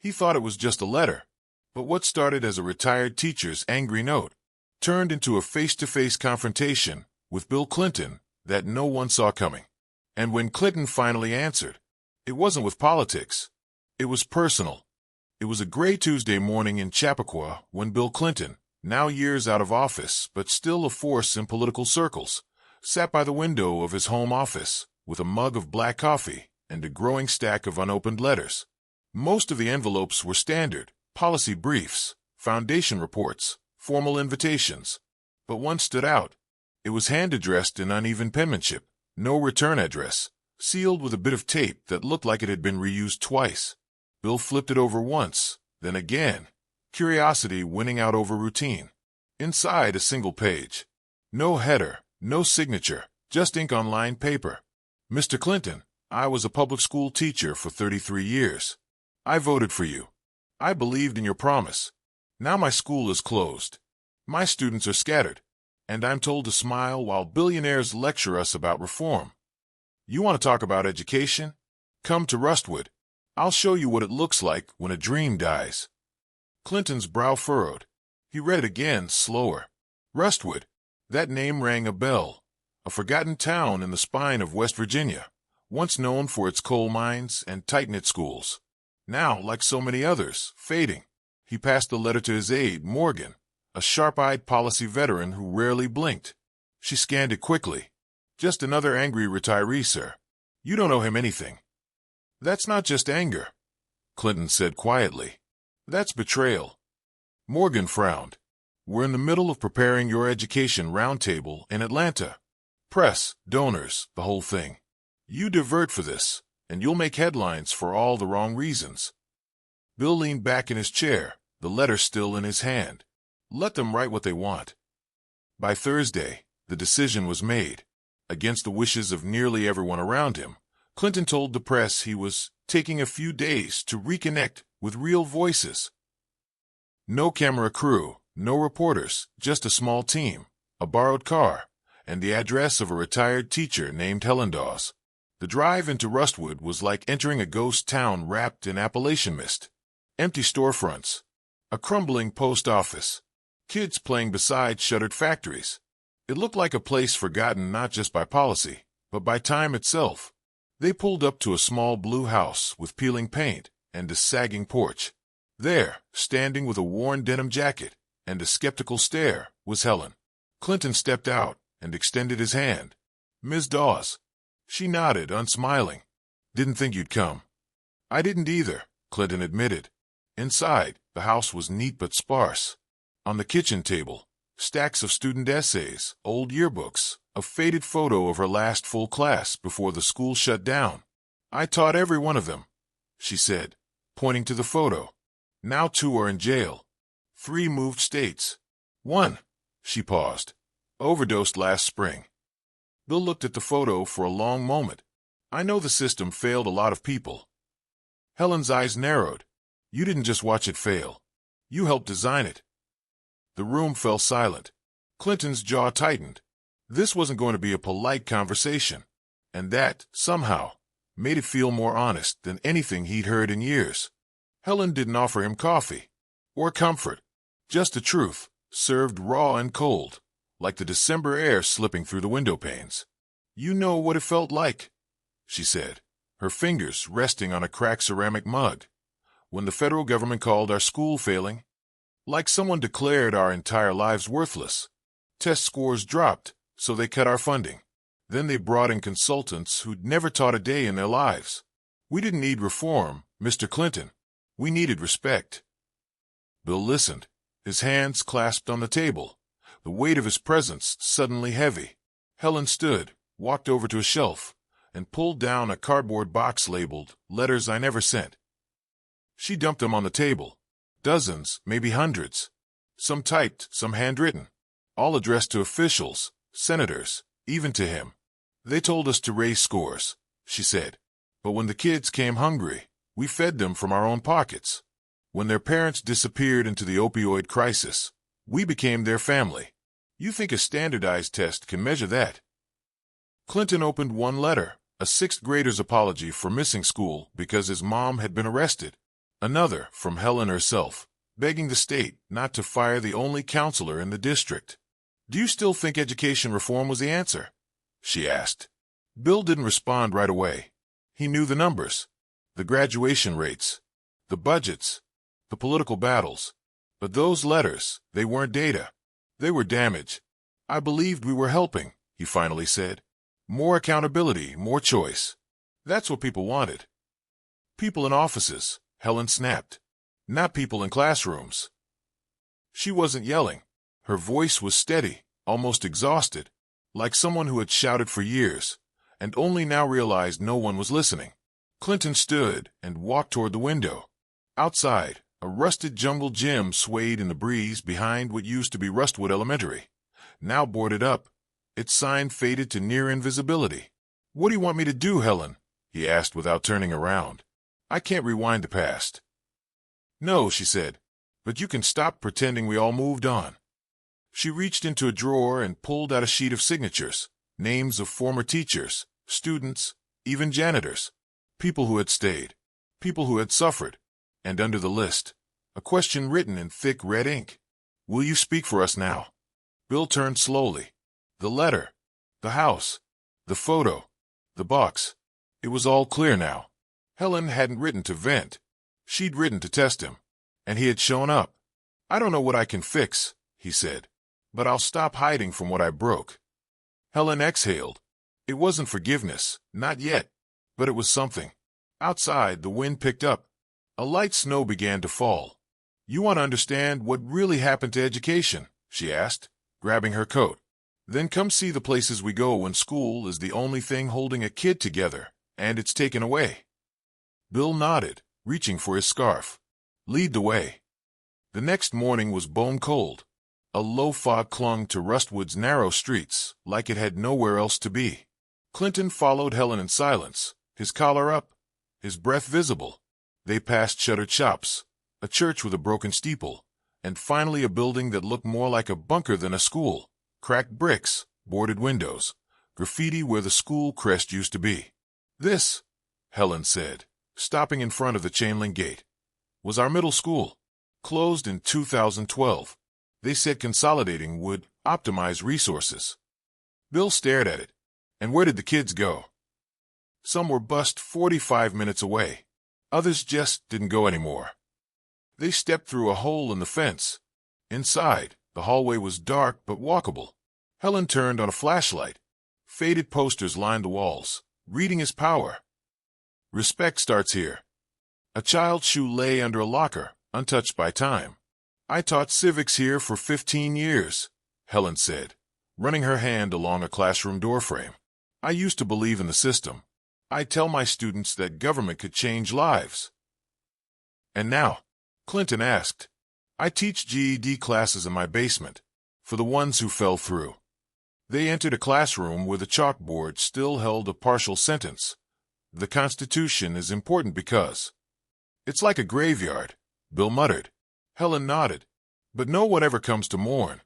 He thought it was just a letter, but what started as a retired teacher's angry note turned into a face-to-face confrontation with Bill Clinton that no one saw coming. And when Clinton finally answered, it wasn't with politics. It was personal. It was a gray Tuesday morning in Chappaqua when Bill Clinton, now years out of office but still a force in political circles, sat by the window of his home office with a mug of black coffee and a growing stack of unopened letters. Most of the envelopes were standard, policy briefs, foundation reports, formal invitations. But one stood out. It was hand-addressed in uneven penmanship, no return address, sealed with a bit of tape that looked like it had been reused twice. Bill flipped it over once, then again, curiosity winning out over routine. Inside, a single page. No header, no signature, just ink on lined paper. Mr. Clinton, I was a public school teacher for 33 years. I voted for you. I believed in your promise. Now my school is closed. My students are scattered, and I'm told to smile while billionaires lecture us about reform. You want to talk about education? Come to Rustwood. I'll show you what it looks like when a dream dies. Clinton's brow furrowed. He read it again, slower. Rustwood. That name rang a bell. A forgotten town in the spine of West Virginia, once known for its coal mines and tight-knit schools. Now, like so many others, fading. He passed the letter to his aide, Morgan, a sharp-eyed policy veteran who rarely blinked. She scanned it quickly. Just another angry retiree, sir. You don't owe him anything. That's not just anger, Clinton said quietly. That's betrayal. Morgan frowned. We're in the middle of preparing your education roundtable in Atlanta. Press, donors, the whole thing. You divert for this, and you'll make headlines for all the wrong reasons. Bill leaned back in his chair, the letter still in his hand. Let them write what they want. By Thursday, the decision was made. Against the wishes of nearly everyone around him, Clinton told the press he was taking a few days to reconnect with real voices. No camera crew, no reporters, just a small team, a borrowed car, and the address of a retired teacher named Helen Dawes. The drive into Rustwood was like entering a ghost town wrapped in Appalachian mist. Empty storefronts, a crumbling post office, kids playing beside shuttered factories. It looked like a place forgotten not just by policy, but by time itself. They pulled up to a small blue house with peeling paint and a sagging porch. There, standing with a worn denim jacket and a skeptical stare, was Helen. Clinton stepped out and extended his hand. Ms. Dawes. She nodded, unsmiling. Didn't think you'd come. I didn't either, Clinton admitted. Inside, the house was neat but sparse. On the kitchen table, stacks of student essays, old yearbooks, a faded photo of her last full class before the school shut down. I taught every one of them, she said, pointing to the photo. Now 2 are in jail. 3 moved states. 1, she paused, overdosed last spring. Bill looked at the photo for a long moment. I know the system failed a lot of people. Helen's eyes narrowed. You didn't just watch it fail. You helped design it. The room fell silent. Clinton's jaw tightened. This wasn't going to be a polite conversation, and that, somehow, made it feel more honest than anything he'd heard in years. Helen didn't offer him coffee or comfort, just the truth, served raw and cold, like the December air slipping through the window panes. You know what it felt like, she said, her fingers resting on a cracked ceramic mug. When the federal government called our school failing, like someone declared our entire lives worthless. Test scores dropped, so they cut our funding. Then they brought in consultants who'd never taught a day in their lives. We didn't need reform, Mr. Clinton. We needed respect. Bill listened, his hands clasped on the table, the weight of his presence suddenly heavy. Helen stood, walked over to a shelf, and pulled down a cardboard box labeled, Letters I Never Sent. She dumped them on the table. Dozens, maybe hundreds. Some typed, some handwritten. All addressed to officials, senators, even to him. They told us to raise scores, she said. But when the kids came hungry, we fed them from our own pockets. When their parents disappeared into the opioid crisis, we became their family. You think a standardized test can measure that? Clinton opened one letter, a 6th grader's apology for missing school because his mom had been arrested. Another from Helen herself, begging the state not to fire the only counselor in the district. "Do you still think education reform was the answer?" she asked. Bill didn't respond right away. He knew the numbers, the graduation rates, the budgets, the political battles. But those letters, they weren't data. They were damage. "I believed we were helping," he finally said. "More accountability, more choice. That's what people wanted." "People in offices," Helen snapped. "Not people in classrooms." She wasn't yelling. Her voice was steady, almost exhausted, like someone who had shouted for years, and only now realized no one was listening. Clinton stood and walked toward the window. Outside, a rusted jungle gym swayed in the breeze behind what used to be Rustwood Elementary. Now boarded up, its sign faded to near invisibility. "What do you want me to do, Helen?" he asked without turning around. "I can't rewind the past." "No," she said, "but you can stop pretending we all moved on." She reached into a drawer and pulled out a sheet of signatures, names of former teachers, students, even janitors, people who had stayed, people who had suffered, and under the list, a question written in thick red ink. "Will you speak for us now?" Bill turned slowly. The letter, the house, the photo, the box. It was all clear now. Helen hadn't written to vent. She'd written to test him. And he had shown up. "I don't know what I can fix," he said, "but I'll stop hiding from what I broke." Helen exhaled. It wasn't forgiveness, not yet, but it was something. Outside, the wind picked up. A light snow began to fall. "You want to understand what really happened to education?" she asked, grabbing her coat. "Then come see the places we go when school is the only thing holding a kid together, and it's taken away." Bill nodded, reaching for his scarf. "Lead the way." The next morning was bone cold. A low fog clung to Rustwood's narrow streets, like it had nowhere else to be. Clinton followed Helen in silence, his collar up, his breath visible. They passed shuttered shops, a church with a broken steeple, and finally a building that looked more like a bunker than a school. Cracked bricks, boarded windows, graffiti where the school crest used to be. "This," Helen said, stopping in front of the chain-link gate, "was our middle school. Closed in 2012. They said consolidating would optimize resources." Bill stared at it. "And where did the kids go?" "Some were bused 45 minutes away. Others just didn't go anymore. They stepped through a hole in the fence. Inside, the hallway was dark but walkable." Helen turned on a flashlight. Faded posters lined the walls. "Reading is power. Respect starts here." A child's shoe lay under a locker, untouched by time. "I taught civics here for 15 years, Helen said, running her hand along a classroom doorframe. "I used to believe in the system. I tell my students that government could change lives." "And now?" Clinton asked. "I teach GED classes in my basement, for the ones who fell through." They entered a classroom where the chalkboard still held a partial sentence. "The Constitution is important because..." "It's like a graveyard," Bill muttered. Helen nodded. "But no one ever comes to mourn."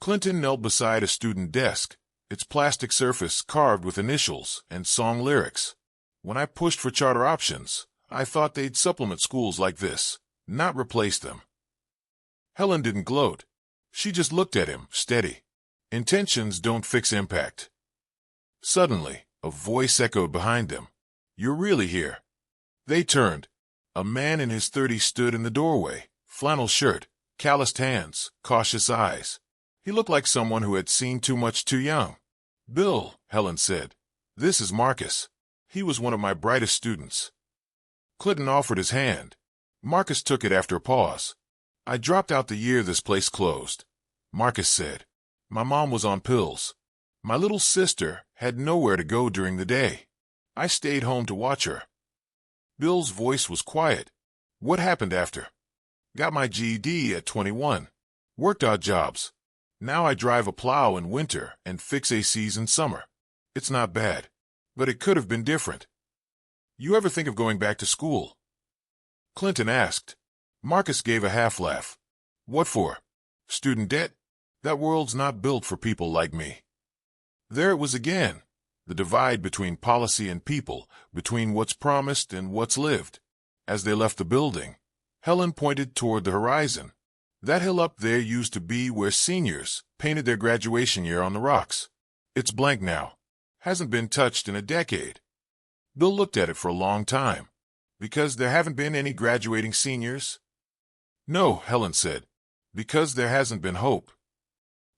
Clinton knelt beside a student desk, its plastic surface carved with initials and song lyrics. "When I pushed for charter options, I thought they'd supplement schools like this, not replace them." Helen didn't gloat. She just looked at him, steady. Intentions don't fix impact. Suddenly, a voice echoed behind them. "You're really here." They turned. A man in his 30s stood in the doorway, flannel shirt, calloused hands, cautious eyes. He looked like someone who had seen too much too young. "Bill," Helen said, "this is Marcus. He was one of my brightest students." Clinton offered his hand. Marcus took it after a pause. "I dropped out the year this place closed," Marcus said. "My mom was on pills. My little sister had nowhere to go during the day. I stayed home to watch her." Bill's voice was quiet. "What happened after?" "Got my GED at 21. Worked odd jobs. Now I drive a plow in winter and fix ACs in summer. It's not bad, but it could have been different." "You ever think of going back to school?" Clinton asked. Marcus gave a half-laugh. "What for? Student debt? That world's not built for people like me." There it was again, the divide between policy and people, between what's promised and what's lived. As they left the building, Helen pointed toward the horizon. That hill up there used to be where seniors painted their graduation year on the rocks. It's blank now. Hasn't been touched in a decade. Bill looked at it for a long time. Because there haven't been any graduating seniors? No, Helen said. Because there hasn't been hope.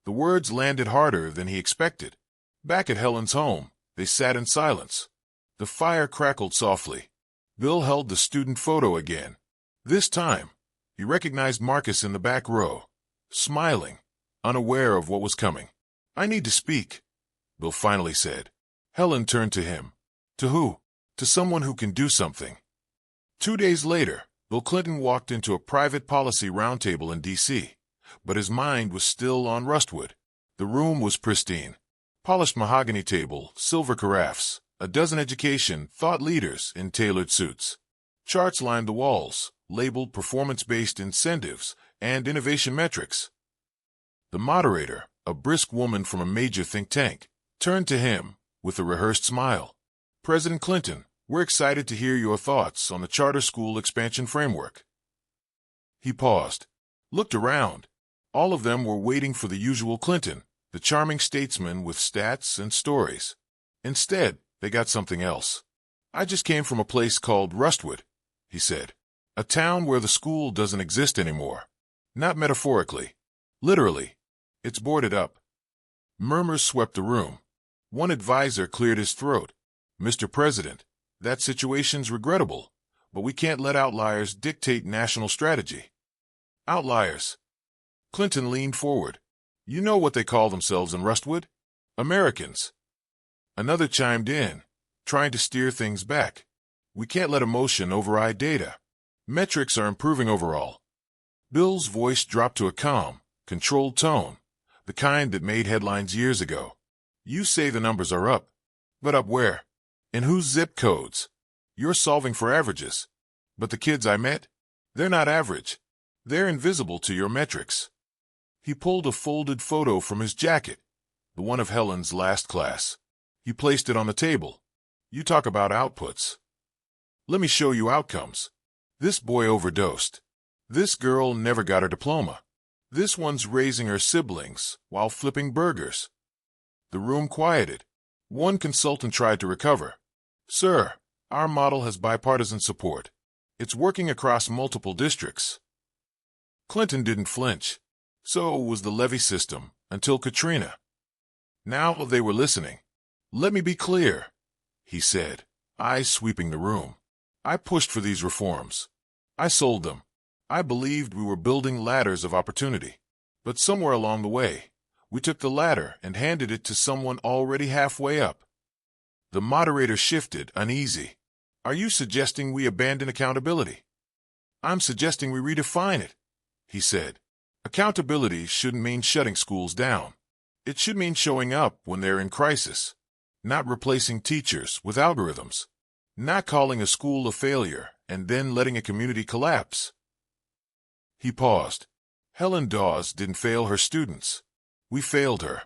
The words landed harder than he expected. Back at Helen's home, they sat in silence. The fire crackled softly. Bill held the student photo again. This time, he recognized Marcus in the back row, smiling, unaware of what was coming. I need to speak, Bill finally said. Helen turned to him. To who? To someone who can do something. 2 days later, Bill Clinton walked into a private policy roundtable in D.C., but his mind was still on Rustwood. The room was pristine. Polished mahogany table, silver carafes, a dozen education thought leaders in tailored suits. Charts lined the walls, labeled performance-based incentives and innovation metrics. The moderator, a brisk woman from a major think tank, turned to him with a rehearsed smile. President Clinton, we're excited to hear your thoughts on the charter school expansion framework. He paused, looked around. All of them were waiting for the usual Clinton, the charming statesman with stats and stories. Instead, they got something else. I just came from a place called Rustwood, he said. A town where the school doesn't exist anymore. Not metaphorically. Literally. It's boarded up. Murmurs swept the room. One advisor cleared his throat. Mr. President, that situation's regrettable, but we can't let outliers dictate national strategy. Outliers. Clinton leaned forward. You know what they call themselves in Rustwood? Americans. Another chimed in, trying to steer things back. We can't let emotion override data. Metrics are improving overall. Bill's voice dropped to a calm, controlled tone, the kind that made headlines years ago. You say the numbers are up. But up where? In whose zip codes? You're solving for averages. But the kids I met? They're not average. They're invisible to your metrics. He pulled a folded photo from his jacket, the one of Helen's last class. He placed it on the table. You talk about outputs. Let me show you outcomes. This boy overdosed. This girl never got her diploma. This one's raising her siblings while flipping burgers. The room quieted. One consultant tried to recover. Sir, our model has bipartisan support. It's working across multiple districts. Clinton didn't flinch. So was the levy system until Katrina. Now they were listening. Let me be clear, he said, eyes sweeping the room. I pushed for these reforms. I sold them. I believed we were building ladders of opportunity. But somewhere along the way, we took the ladder and handed it to someone already halfway up. The moderator shifted, uneasy. Are you suggesting we abandon accountability? I'm suggesting we redefine it, he said. Accountability shouldn't mean shutting schools down. It should mean showing up when they're in crisis, not replacing teachers with algorithms, not calling a school a failure and then letting a community collapse. He paused. Helen Dawes didn't fail her students. We failed her.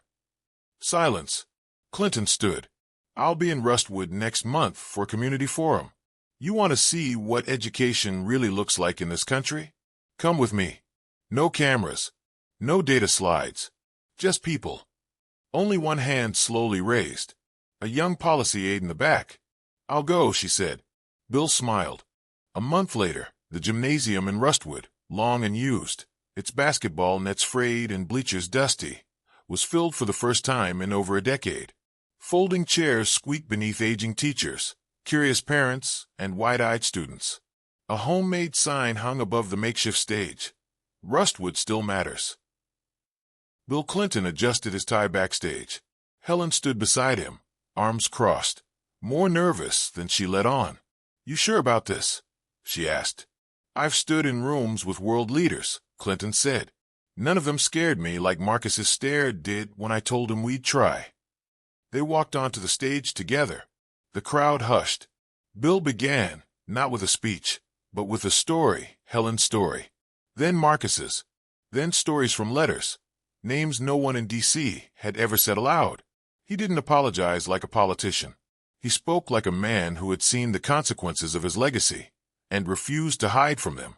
Silence. Clinton stood. I'll be in Rustwood next month for a community forum. You want to see what education really looks like in this country? Come with me. No cameras. No data slides. Just people. Only one hand slowly raised. A young policy aide in the back. I'll go, she said. Bill smiled. A month later, the gymnasium in Rustwood, long and used, its basketball nets frayed and bleachers dusty, was filled for the first time in over a decade. Folding chairs squeaked beneath aging teachers, curious parents, and wide-eyed students. A homemade sign hung above the makeshift stage. Rustwood still matters. Bill Clinton adjusted his tie backstage. Helen stood beside him, arms crossed, more nervous than she let on. You sure about this? She asked. I've stood in rooms with world leaders, Clinton said. None of them scared me like Marcus's stare did when I told him we'd try. They walked onto the stage together. The crowd hushed. Bill began, not with a speech, but with a story, Helen's story. Then Marcus's. Then stories from letters. Names no one in D.C. had ever said aloud. He didn't apologize like a politician. He spoke like a man who had seen the consequences of his legacy and refused to hide from them.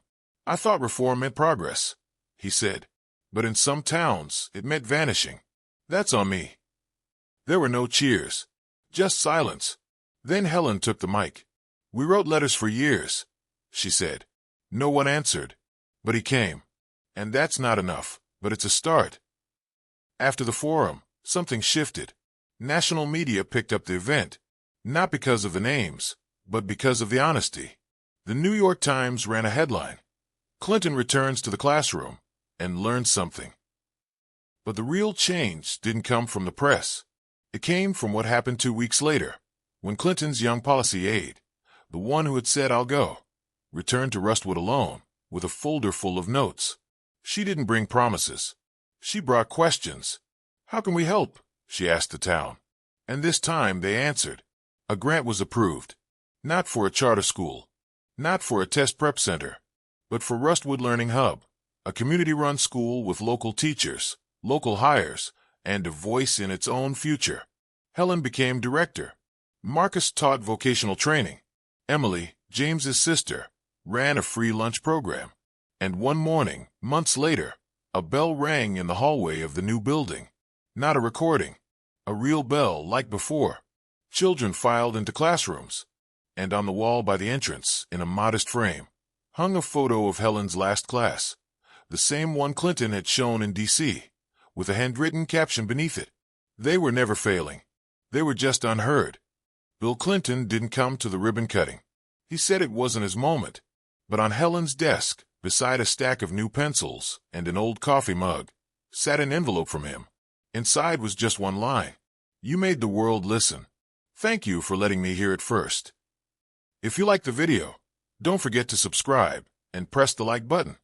I thought reform meant progress, he said. But in some towns, it meant vanishing. That's on me. There were no cheers. Just silence. Then Helen took the mic. We wrote letters for years, she said. No one answered. But he came. And that's not enough, but it's a start. After the forum, something shifted. National media picked up the event, not because of the names, but because of the honesty. The New York Times ran a headline, Clinton returns to the classroom and learns something. But the real change didn't come from the press. It came from what happened 2 weeks later, when Clinton's young policy aide, the one who had said, I'll go, returned to Rustwood alone, with a folder full of notes. She didn't bring promises. She brought questions. How can we help? She asked the town. And this time they answered. A grant was approved. Not for a charter school. Not for a test prep center. But for Rustwood Learning Hub, a community-run school with local teachers, local hires, and a voice in its own future. Helen became director. Marcus taught vocational training. Emily, James's sister, ran a free lunch program. And one morning, months later, a bell rang in the hallway of the new building. Not a recording. A real bell like before. Children filed into classrooms. And on the wall by the entrance, in a modest frame, hung a photo of Helen's last class. The same one Clinton had shown in D.C., with a handwritten caption beneath it. They were never failing. They were just unheard. Bill Clinton didn't come to the ribbon cutting. He said it wasn't his moment. But on Helen's desk, beside a stack of new pencils and an old coffee mug, sat an envelope from him. Inside was just one line. You made the world listen. Thank you for letting me hear it first. If you liked the video, don't forget to subscribe and press the like button.